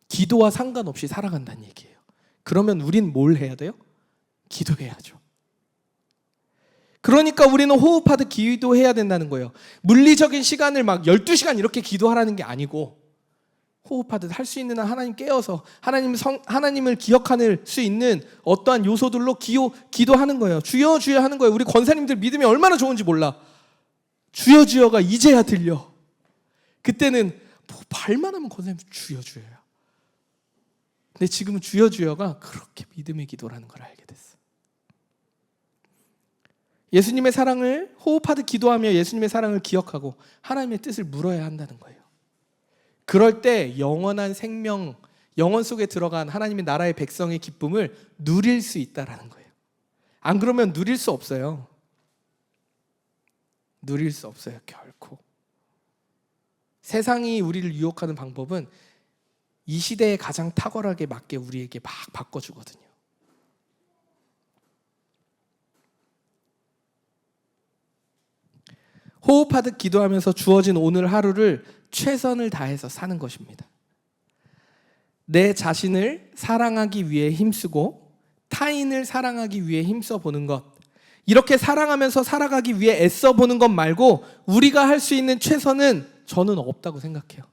기도와 상관없이 살아간다는 얘기예요. 그러면 우린 뭘 해야 돼요? 기도해야죠. 그러니까 우리는 호흡하듯 기도해야 된다는 거예요. 물리적인 시간을 막 12시간 이렇게 기도하라는 게 아니고, 호흡하듯 할 수 있는 한 하나님 깨어서 하나님을 기억할 수 있는 어떠한 요소들로 기도하는 거예요. 주여 주여 하는 거예요. 우리 권사님들 믿음이 얼마나 좋은지 몰라. 주여 주여가 이제야 들려. 그때는 뭐 발만 하면 권사님 주여 주여야. 근데 지금은 주여 주여가 그렇게 믿음의 기도라는 걸 알게 됐어. 예수님의 사랑을 호흡하듯 기도하며 예수님의 사랑을 기억하고 하나님의 뜻을 물어야 한다는 거예요. 그럴 때 영원한 생명, 영원 속에 들어간 하나님의 나라의 백성의 기쁨을 누릴 수 있다라는 거예요. 안 그러면 누릴 수 없어요. 누릴 수 없어요, 결코. 세상이 우리를 유혹하는 방법은 이 시대에 가장 탁월하게 맞게 우리에게 막 바꿔주거든요. 호흡하듯 기도하면서 주어진 오늘 하루를 최선을 다해서 사는 것입니다. 내 자신을 사랑하기 위해 힘쓰고 타인을 사랑하기 위해 힘써 보는 것, 이렇게 사랑하면서 살아가기 위해 애써 보는 것 말고 우리가 할 수 있는 최선은 저는 없다고 생각해요.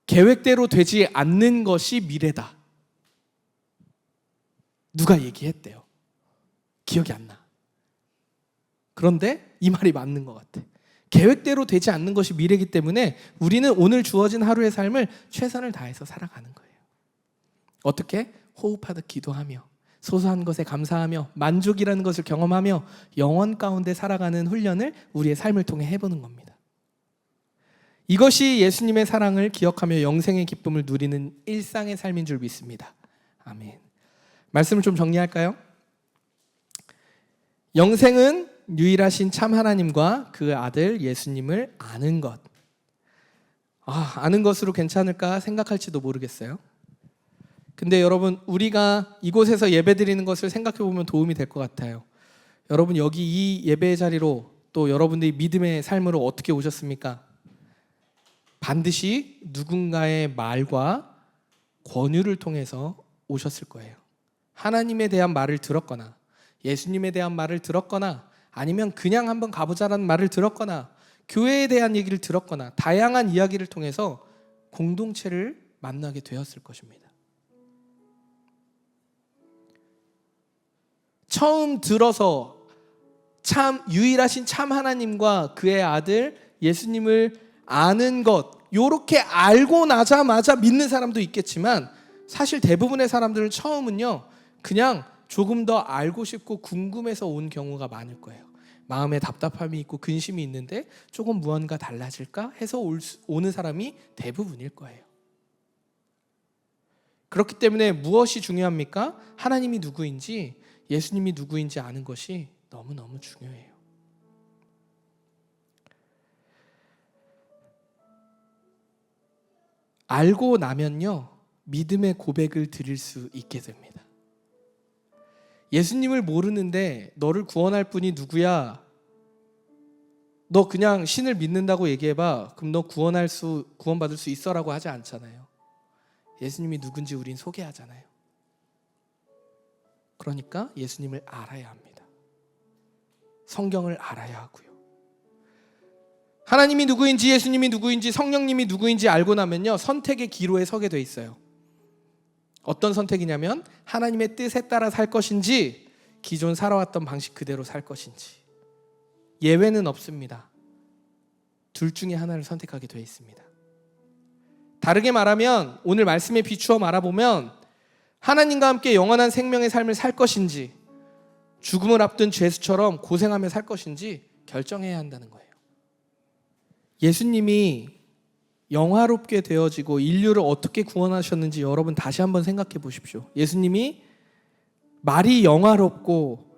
계획대로 되지 않는 것이 미래다. 누가 얘기했대요. 기억이 안 나. 그런데 이 말이 맞는 것 같아. 계획대로 되지 않는 것이 미래이기 때문에 우리는 오늘 주어진 하루의 삶을 최선을 다해서 살아가는 거예요. 어떻게? 호흡하듯 기도하며 소소한 것에 감사하며 만족이라는 것을 경험하며 영혼 가운데 살아가는 훈련을 우리의 삶을 통해 해보는 겁니다. 이것이 예수님의 사랑을 기억하며 영생의 기쁨을 누리는 일상의 삶인 줄 믿습니다. 아멘. 말씀을 좀 정리할까요? 영생은 유일하신 참 하나님과 그 아들 예수님을 아는 것. 아는 것으로 괜찮을까 생각할지도 모르겠어요. 근데 여러분, 우리가 이곳에서 예배드리는 것을 생각해 보면 도움이 될 것 같아요. 여러분, 여기 이 예배의 자리로 또 여러분들이 믿음의 삶으로 어떻게 오셨습니까? 반드시 누군가의 말과 권유를 통해서 오셨을 거예요. 하나님에 대한 말을 들었거나 예수님에 대한 말을 들었거나 아니면 그냥 한번 가보자라는 말을 들었거나 교회에 대한 얘기를 들었거나 다양한 이야기를 통해서 공동체를 만나게 되었을 것입니다. 처음 들어서 참 유일하신 참 하나님과 그의 아들 예수님을 아는 것, 요렇게 알고 나자마자 믿는 사람도 있겠지만 사실 대부분의 사람들은 처음은요 그냥 조금 더 알고 싶고 궁금해서 온 경우가 많을 거예요. 마음에 답답함이 있고 근심이 있는데 조금 무언가 달라질까 해서 오는 사람이 대부분일 거예요. 그렇기 때문에 무엇이 중요합니까? 하나님이 누구인지 예수님이 누구인지 아는 것이 너무너무 중요해요. 알고 나면요 믿음의 고백을 드릴 수 있게 됩니다. 예수님을 모르는데 너를 구원할 분이 누구야? 너 그냥 신을 믿는다고 얘기해봐. 그럼 너 구원받을 수 있어라고 하지 않잖아요. 예수님이 누군지 우린 소개하잖아요. 그러니까 예수님을 알아야 합니다. 성경을 알아야 하고요. 하나님이 누구인지 예수님이 누구인지 성령님이 누구인지 알고 나면요 선택의 기로에 서게 돼 있어요. 어떤 선택이냐면 하나님의 뜻에 따라 살 것인지 기존 살아왔던 방식 그대로 살 것인지. 예외는 없습니다. 둘 중에 하나를 선택하게 돼 있습니다. 다르게 말하면 오늘 말씀에 비추어 말아보면 하나님과 함께 영원한 생명의 삶을 살 것인지 죽음을 앞둔 죄수처럼 고생하며 살 것인지 결정해야 한다는 거예요. 예수님이 영화롭게 되어지고 인류를 어떻게 구원하셨는지 여러분 다시 한번 생각해 보십시오. 예수님이 말이 영화롭고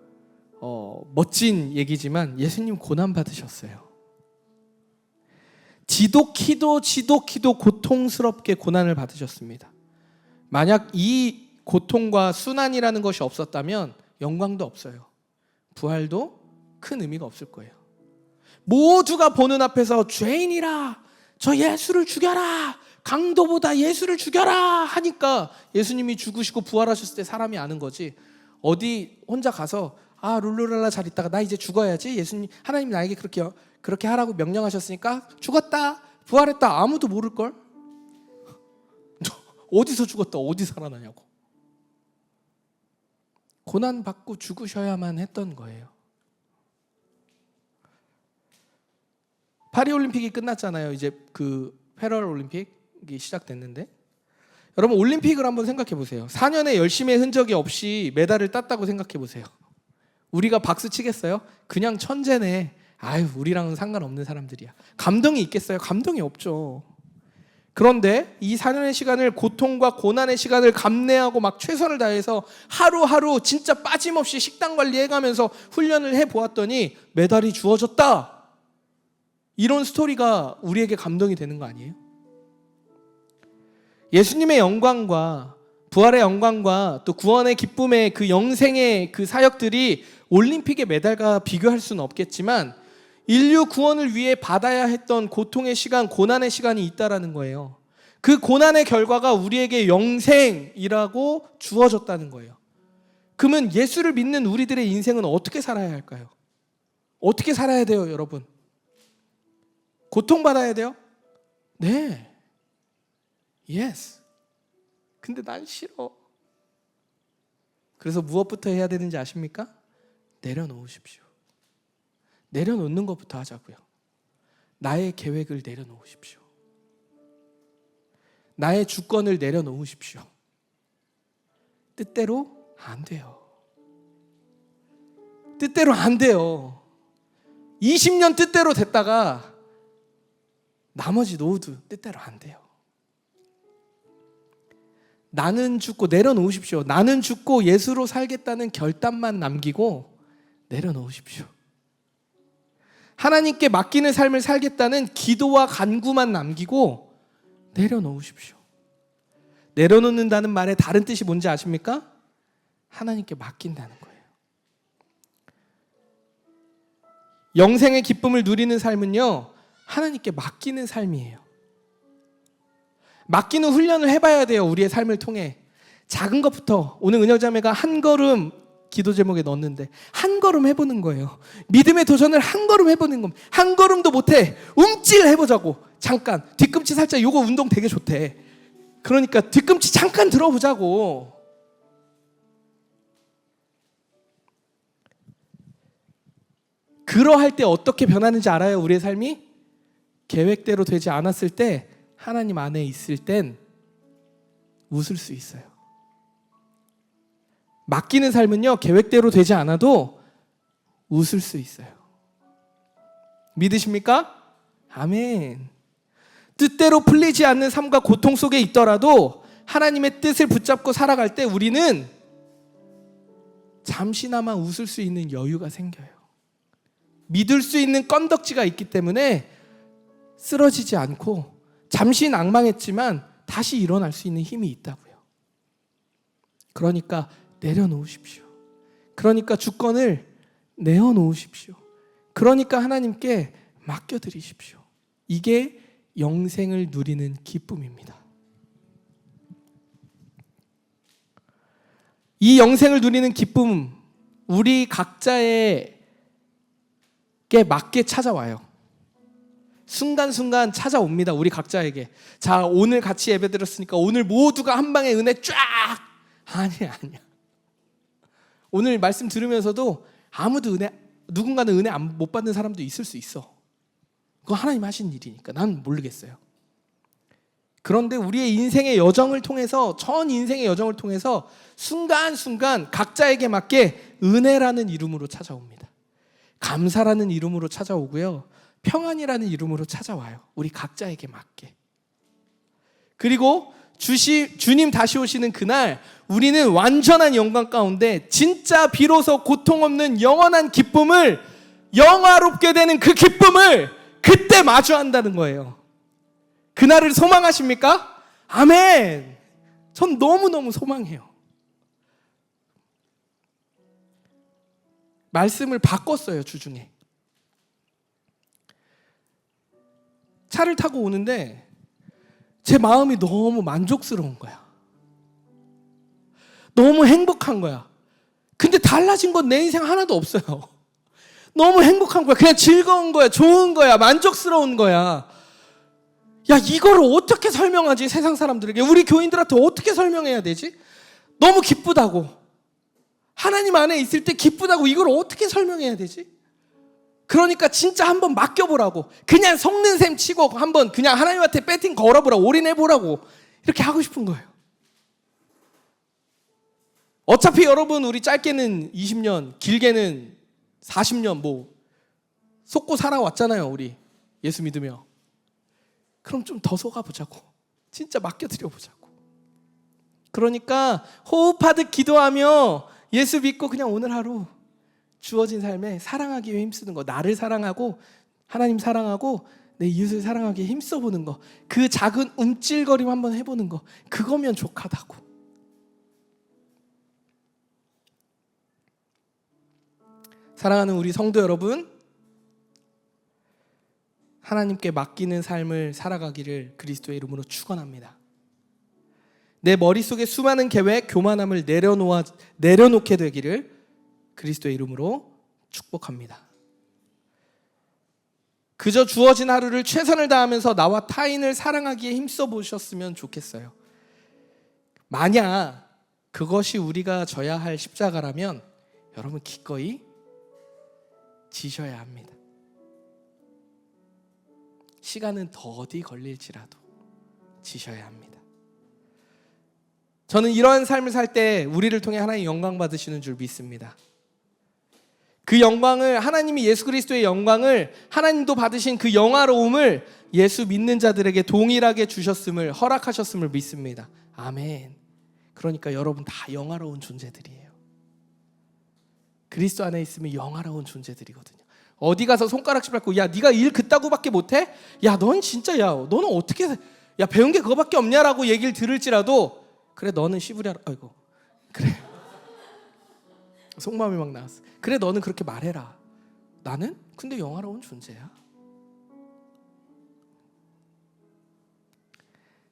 멋진 얘기지만 예수님 고난 받으셨어요. 지독히도 고통스럽게 고난을 받으셨습니다. 만약 이 고통과 순환이라는 것이 없었다면 영광도 없어요. 부활도 큰 의미가 없을 거예요. 모두가 보는 앞에서 죄인이라 저 예수를 죽여라, 강도보다 예수를 죽여라 하니까 예수님이 죽으시고 부활하셨을 때 사람이 아는 거지. 어디 혼자 가서 룰루랄라 잘 있다가 나 이제 죽어야지, 예수님 하나님 나에게 그렇게 하라고 명령하셨으니까 죽었다 부활했다 아무도 모를걸. 어디서 죽었다 어디 살아나냐고. 고난받고 죽으셔야만 했던 거예요. 파리올림픽이 끝났잖아요. 이제 그 패럴올림픽이 시작됐는데 여러분 올림픽을 한번 생각해 보세요. 4년의 열심의 흔적이 없이 메달을 땄다고 생각해 보세요. 우리가 박수 치겠어요? 그냥 천재네. 우리랑은 상관없는 사람들이야. 감동이 있겠어요? 감동이 없죠. 그런데 이 4년의 시간을 고통과 고난의 시간을 감내하고 막 최선을 다해서 하루하루 진짜 빠짐없이 식단 관리해가면서 훈련을 해보았더니 메달이 주어졌다. 이런 스토리가 우리에게 감동이 되는 거 아니에요? 예수님의 영광과 부활의 영광과 또 구원의 기쁨의 그 영생의 그 사역들이 올림픽의 메달과 비교할 수는 없겠지만 인류 구원을 위해 받아야 했던 고통의 시간, 고난의 시간이 있다라는 거예요. 그 고난의 결과가 우리에게 영생이라고 주어졌다는 거예요. 그러면 예수를 믿는 우리들의 인생은 어떻게 살아야 할까요? 어떻게 살아야 돼요, 여러분? 고통받아야 돼요? 네. Yes. 근데 난 싫어. 그래서 무엇부터 해야 되는지 아십니까? 내려놓으십시오. 내려놓는 것부터 하자고요. 나의 계획을 내려놓으십시오. 나의 주권을 내려놓으십시오. 뜻대로 안 돼요. 뜻대로 안 돼요. 20년 뜻대로 됐다가 나머지 모두 뜻대로 안 돼요. 나는 죽고 내려놓으십시오. 나는 죽고 예수로 살겠다는 결단만 남기고 내려놓으십시오. 하나님께 맡기는 삶을 살겠다는 기도와 간구만 남기고 내려놓으십시오. 내려놓는다는 말의 다른 뜻이 뭔지 아십니까? 하나님께 맡긴다는 거예요. 영생의 기쁨을 누리는 삶은요, 하나님께 맡기는 삶이에요. 맡기는 훈련을 해봐야 돼요. 우리의 삶을 통해 작은 것부터. 오늘 은혁자매가 한 걸음 기도 제목에 넣었는데 한 걸음 해보는 거예요. 믿음의 도전을 한 걸음 해보는 겁니다. 한 걸음도 못해. 움찔 해보자고. 잠깐 뒤꿈치 살짝, 요거 운동 되게 좋대. 그러니까 뒤꿈치 잠깐 들어보자고. 그러할 때 어떻게 변하는지 알아요? 우리의 삶이 계획대로 되지 않았을 때, 하나님 안에 있을 땐 웃을 수 있어요. 맡기는 삶은요, 계획대로 되지 않아도 웃을 수 있어요. 믿으십니까? 아멘. 뜻대로 풀리지 않는 삶과 고통 속에 있더라도 하나님의 뜻을 붙잡고 살아갈 때 우리는 잠시나마 웃을 수 있는 여유가 생겨요. 믿을 수 있는 건덕지가 있기 때문에 쓰러지지 않고 잠시 낭망했지만 다시 일어날 수 있는 힘이 있다고요. 그러니까 내려놓으십시오. 그러니까 주권을 내어놓으십시오. 그러니까 하나님께 맡겨드리십시오. 이게 영생을 누리는 기쁨입니다. 이 영생을 누리는 기쁨, 우리 각자에게 맞게 찾아와요. 순간순간 찾아옵니다. 우리 각자에게. 자, 오늘 같이 예배드렸으니까 오늘 모두가 한 방에 은혜 쫙. 아니야. 오늘 말씀 들으면서도 아무도 누군가는 은혜 못 받는 사람도 있을 수 있어. 그건 하나님 하신 일이니까 난 모르겠어요. 그런데 우리의 인생의 여정을 통해서, 전 인생의 여정을 통해서 순간순간 각자에게 맞게 은혜라는 이름으로 찾아옵니다. 감사라는 이름으로 찾아오고요, 평안이라는 이름으로 찾아와요. 우리 각자에게 맞게. 그리고 주님 다시 오시는 그날 우리는 완전한 영광 가운데 진짜 비로소 고통 없는 영원한 기쁨을, 영화롭게 되는 그 기쁨을 그때 마주한다는 거예요. 그날을 소망하십니까? 아멘. 전 너무너무 소망해요. 말씀을 바꿨어요. 주중에 차를 타고 오는데 제 마음이 너무 만족스러운 거야. 너무 행복한 거야. 근데 달라진 건 내 인생 하나도 없어요. 너무 행복한 거야. 그냥 즐거운 거야. 좋은 거야. 만족스러운 거야. 야, 이거를 어떻게 설명하지? 세상 사람들에게, 우리 교인들한테 어떻게 설명해야 되지? 너무 기쁘다고. 하나님 안에 있을 때 기쁘다고. 이걸 어떻게 설명해야 되지? 그러니까 진짜 한번 맡겨보라고. 그냥 속는 셈 치고 한번 그냥 하나님한테 배팅 걸어보라고. 올인해보라고. 이렇게 하고 싶은 거예요. 어차피 여러분, 우리 짧게는 20년, 길게는 40년 속고 살아왔잖아요. 우리 예수 믿으며. 그럼 좀 더 속아보자고. 진짜 맡겨드려보자고. 그러니까 호흡하듯 기도하며 예수 믿고 그냥 오늘 하루 주어진 삶에 사랑하기 위해 힘쓰는 거. 나를 사랑하고 하나님 사랑하고 내 이웃을 사랑하기 위해 힘써보는 거. 그 작은 움찔거림 한번 해보는 거. 그거면 족하다고. 사랑하는 우리 성도 여러분, 하나님께 맡기는 삶을 살아가기를 그리스도의 이름으로 축원합니다. 내 머릿속에 수많은 계획, 교만함을 내려놓게 되기를 그리스도의 이름으로 축복합니다. 그저 주어진 하루를 최선을 다하면서 나와 타인을 사랑하기에 힘써 보셨으면 좋겠어요. 만약 그것이 우리가 져야 할 십자가라면 여러분 기꺼이 지셔야 합니다. 시간은 더디 걸릴지라도 지셔야 합니다. 저는 이러한 삶을 살 때 우리를 통해 하나님 영광 받으시는 줄 믿습니다. 그 영광을, 하나님이 예수 그리스도의 영광을, 하나님도 받으신 그 영화로움을 예수 믿는 자들에게 동일하게 주셨음을, 허락하셨음을 믿습니다. 아멘. 그러니까 여러분 다 영화로운 존재들이에요. 그리스도 안에 있으면 영화로운 존재들이거든요. 어디 가서 손가락질 밟고 야 네가 일 그따구밖에 못해? 야 넌 진짜 야 너는 어떻게 야 배운 게 그거밖에 없냐라고 얘기를 들을지라도 그래 너는 씨부랴 아이고 그래 속마음이 막 나왔어. 그래 너는 그렇게 말해라. 나는 근데 영화로운 존재야.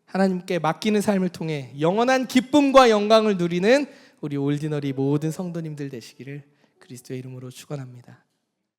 하나님께 맡기는 삶을 통해 영원한 기쁨과 영광을 누리는 우리 올디너리 모든 성도님들 되시기를 그리스도의 이름으로 축원합니다.